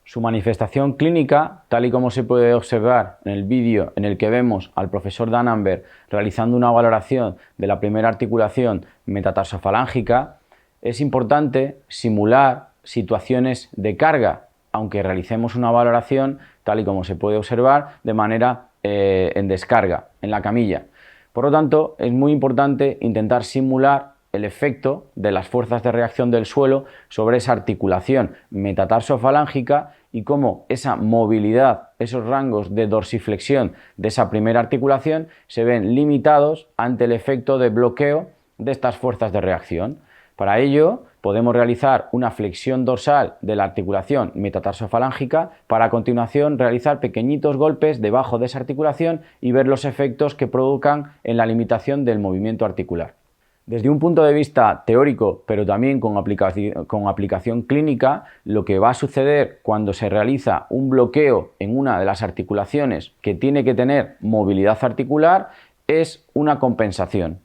Su manifestación clínica, tal y como se puede observar en el vídeo en el que vemos al profesor Danenberg realizando una valoración de la primera articulación metatarsofalángica, es importante simular situaciones de carga, aunque realicemos una valoración, tal y como se puede observar, de manera en descarga, en la camilla. Por lo tanto, es muy importante intentar simular el efecto de las fuerzas de reacción del suelo sobre esa articulación metatarsofalángica y cómo esa movilidad, esos rangos de dorsiflexión de esa primera articulación se ven limitados ante el efecto de bloqueo de estas fuerzas de reacción. Para ello, podemos realizar una flexión dorsal de la articulación metatarsofalángica para a continuación realizar pequeñitos golpes debajo de esa articulación y ver los efectos que provocan en la limitación del movimiento articular. Desde un punto de vista teórico, pero también con aplicación clínica, lo que va a suceder cuando se realiza un bloqueo en una de las articulaciones que tiene que tener movilidad articular es una compensación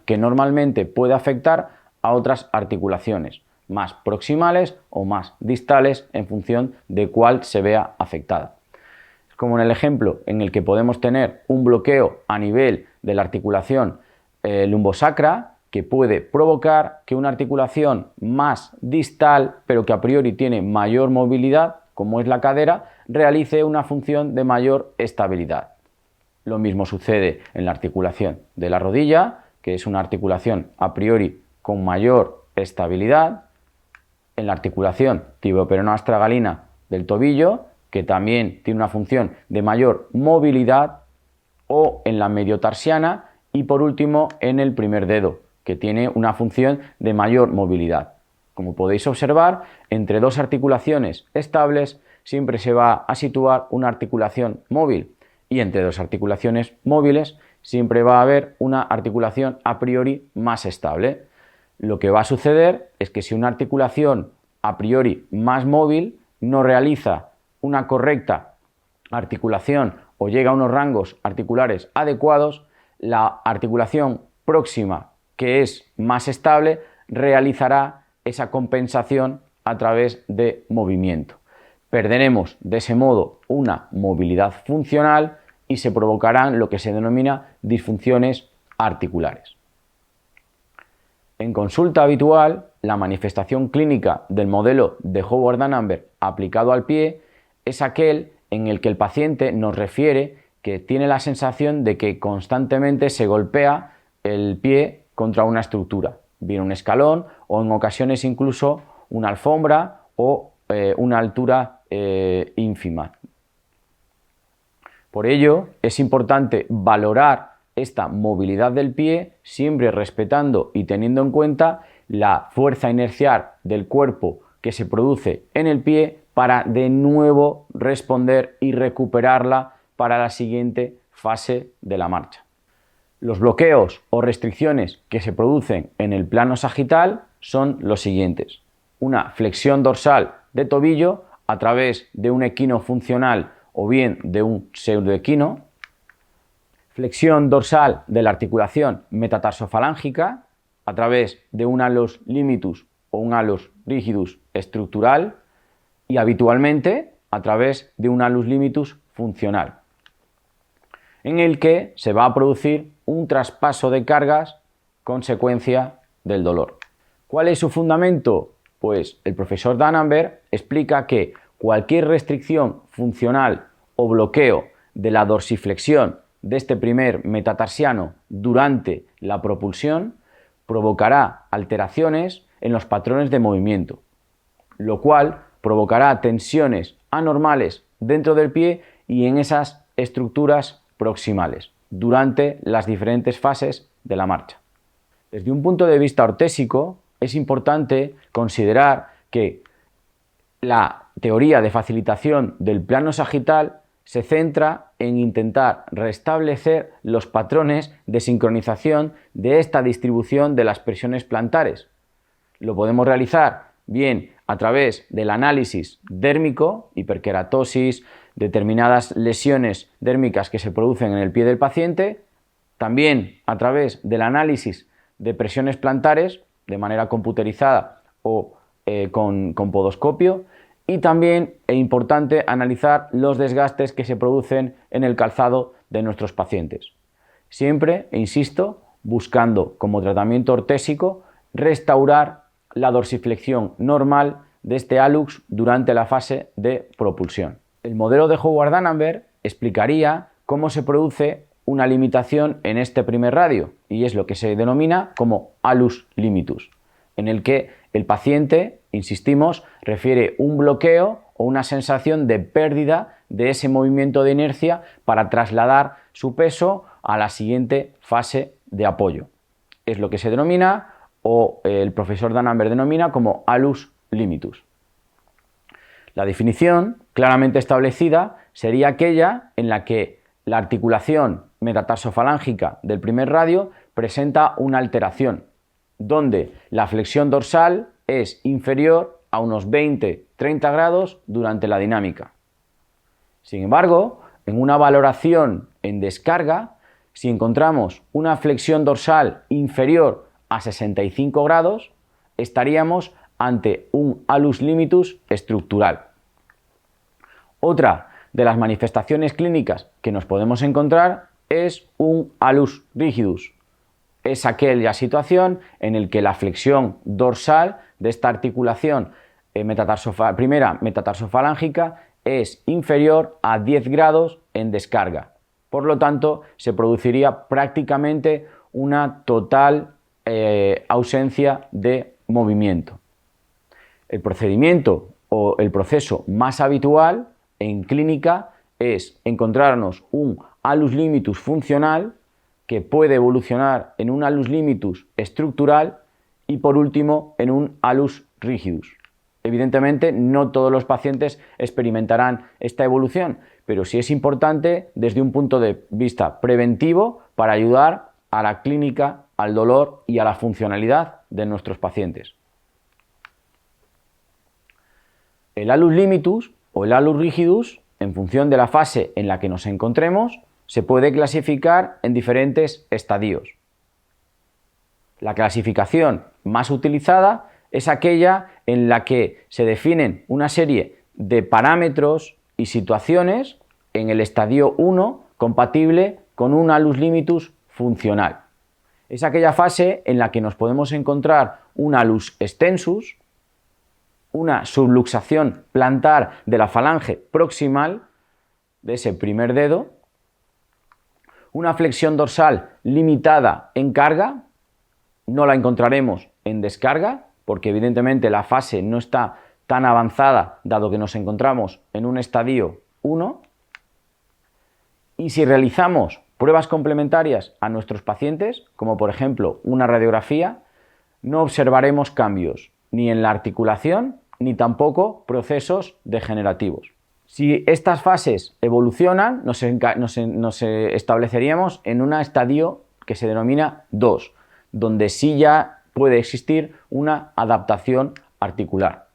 que normalmente puede afectar a otras articulaciones, más proximales o más distales en función de cuál se vea afectada. Como en el ejemplo en el que podemos tener un bloqueo a nivel de la articulación lumbosacra, que puede provocar que una articulación más distal, pero que a priori tiene mayor movilidad, como es la cadera, realice una función de mayor estabilidad. Lo mismo sucede en la articulación de la rodilla, que es una articulación a priori con mayor estabilidad, en la articulación tibioperonoastragalina del tobillo, que también tiene una función de mayor movilidad, o en la mediotarsiana, y por último en el primer dedo, que tiene una función de mayor movilidad. Como podéis observar, entre dos articulaciones estables siempre se va a situar una articulación móvil, y entre dos articulaciones móviles siempre va a haber una articulación a priori más estable. Lo que va a suceder es que si una articulación a priori más móvil no realiza una correcta articulación o llega a unos rangos articulares adecuados, la articulación próxima, que es más estable, realizará esa compensación a través de movimiento. Perderemos de ese modo una movilidad funcional y se provocarán lo que se denomina disfunciones articulares. En consulta habitual, la manifestación clínica del modelo de Howard-Danenberg aplicado al pie es aquel en el que el paciente nos refiere que tiene la sensación de que constantemente se golpea el pie contra una estructura, bien un escalón o en ocasiones incluso una alfombra o una altura ínfima. Por ello, es importante valorar esta movilidad del pie siempre respetando y teniendo en cuenta la fuerza inercial del cuerpo que se produce en el pie para de nuevo responder y recuperarla para la siguiente fase de la marcha. Los bloqueos o restricciones que se producen en el plano sagital son los siguientes: una flexión dorsal de tobillo a través de un equino funcional o bien de un pseudoequino, flexión dorsal de la articulación metatarsofalángica a través de un halus limitus o un halus rigidus estructural y habitualmente a través de un halus limitus funcional, en el que se va a producir un traspaso de cargas consecuencia del dolor. ¿Cuál es su fundamento? Pues el profesor Danenberg explica que cualquier restricción funcional o bloqueo de la dorsiflexión de este primer metatarsiano durante la propulsión provocará alteraciones en los patrones de movimiento, lo cual provocará tensiones anormales dentro del pie y en esas estructuras proximales durante las diferentes fases de la marcha. Desde un punto de vista ortésico, es importante considerar que la teoría de facilitación del plano sagital se centra en intentar restablecer los patrones de sincronización de esta distribución de las presiones plantares. Lo podemos realizar bien a través del análisis dérmico, hiperkeratosis, determinadas lesiones dérmicas que se producen en el pie del paciente, también a través del análisis de presiones plantares de manera computerizada o con podoscopio, y también es importante analizar los desgastes que se producen en el calzado de nuestros pacientes. Siempre, e insisto, buscando como tratamiento ortésico restaurar la dorsiflexión normal de este hallux durante la fase de propulsión. El modelo de Howard-D'Annenberg explicaría cómo se produce una limitación en este primer radio, y es lo que se denomina como hallux limitus, en el que el paciente, insistimos, refiere un bloqueo o una sensación de pérdida de ese movimiento de inercia para trasladar su peso a la siguiente fase de apoyo. Es lo que se denomina, o el profesor D'Annenberg denomina, como hallux limitus. La definición claramente establecida sería aquella en la que la articulación metatarsofalángica del primer radio presenta una alteración, donde la flexión dorsal es inferior a unos 20-30 grados durante la dinámica. Sin embargo, en una valoración en descarga, si encontramos una flexión dorsal inferior a 65 grados, estaríamos ante un hallux limitus estructural. Otra de las manifestaciones clínicas que nos podemos encontrar es un hallux rigidus. Es aquella situación en la que la flexión dorsal de esta articulación primera metatarsofalágica es inferior a 10 grados en descarga. Por lo tanto, se produciría prácticamente una total ausencia de movimiento. El procedimiento o el proceso más habitual en clínica es encontrarnos un hallux limitus funcional que puede evolucionar en un hallux limitus estructural y por último en un hallux rigidus. Evidentemente no todos los pacientes experimentarán esta evolución, pero sí es importante desde un punto de vista preventivo para ayudar a la clínica, al dolor y a la funcionalidad de nuestros pacientes. El hallux limitus o el hallux rigidus, en función de la fase en la que nos encontremos, se puede clasificar en diferentes estadios. La clasificación más utilizada es aquella en la que se definen una serie de parámetros y situaciones en el estadio 1 compatible con un hallux limitus funcional. Es aquella fase en la que nos podemos encontrar un hallux extensus, una subluxación plantar de la falange proximal de ese primer dedo, una flexión dorsal limitada en carga, no la encontraremos en descarga, porque evidentemente la fase no está tan avanzada, dado que nos encontramos en un estadio 1. Y si realizamos pruebas complementarias a nuestros pacientes, como por ejemplo una radiografía, no observaremos cambios ni en la articulación ni tampoco procesos degenerativos. Si estas fases evolucionan, nos estableceríamos en un estadio que se denomina 2, donde sí ya puede existir una adaptación articular.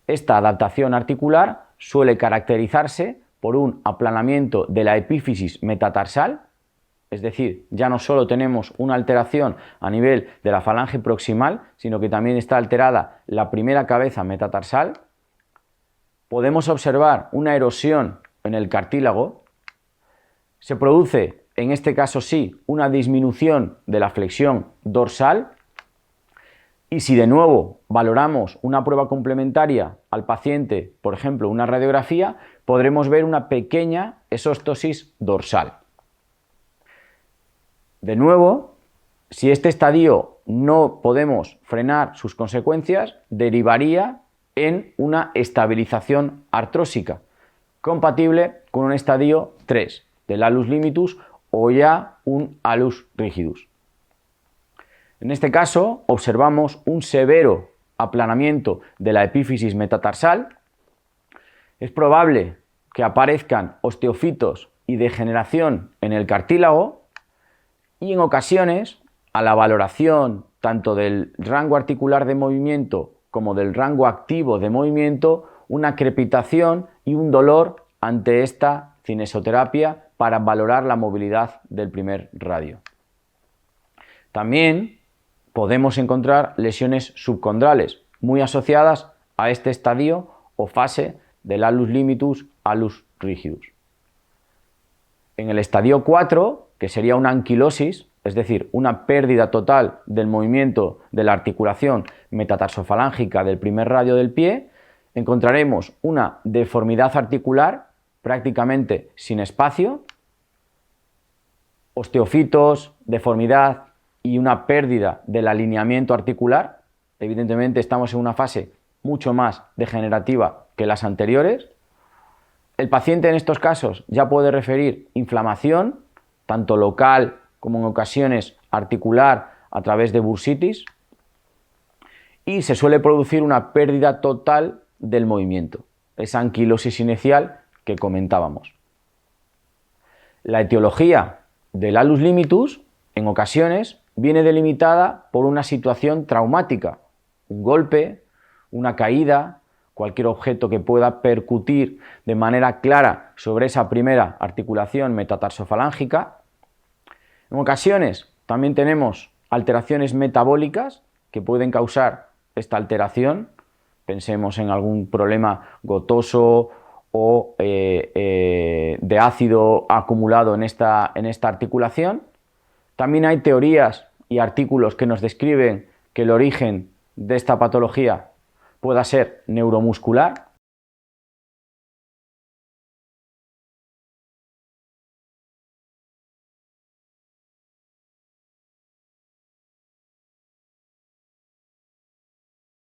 Esta adaptación articular suele caracterizarse por un aplanamiento de la epífisis metatarsal, es decir, ya no solo tenemos una alteración a nivel de la falange proximal, sino que también está alterada la primera cabeza metatarsal. Podemos observar una erosión en el cartílago. Se produce, en este caso sí, una disminución de la flexión dorsal. Y si de nuevo valoramos una prueba complementaria al paciente, por ejemplo una radiografía, podremos ver una pequeña exóstosis dorsal. De nuevo, si este estadio no podemos frenar sus consecuencias, derivaría en una estabilización artrósica, compatible con un estadio 3 del hallux limitus o ya un hallux rigidus. En este caso, observamos un severo aplanamiento de la epífisis metatarsal. Es probable que aparezcan osteofitos y degeneración en el cartílago, y en ocasiones, a la valoración tanto del rango articular de movimiento como del rango activo de movimiento, una crepitación y un dolor ante esta cinesioterapia para valorar la movilidad del primer radio. También podemos encontrar lesiones subcondrales muy asociadas a este estadio o fase del alus limitus, alus rigidus. En el estadio 4, que sería una anquilosis, es decir, una pérdida total del movimiento de la articulación metatarsofalángica del primer radio del pie, encontraremos una deformidad articular prácticamente sin espacio, osteofitos, deformidad y una pérdida del alineamiento articular. Evidentemente estamos en una fase mucho más degenerativa que las anteriores. El paciente en estos casos ya puede referir inflamación, tanto local como en ocasiones articular a través de bursitis, y se suele producir una pérdida total del movimiento, esa anquilosis inicial que comentábamos. La etiología del alus limitus en ocasiones viene delimitada por una situación traumática, un golpe, una caída, cualquier objeto que pueda percutir de manera clara sobre esa primera articulación metatarsofalángica. En ocasiones también tenemos alteraciones metabólicas que pueden causar esta alteración. Pensemos en algún problema gotoso o de ácido acumulado en esta articulación. También hay teorías y artículos que nos describen que el origen de esta patología pueda ser neuromuscular,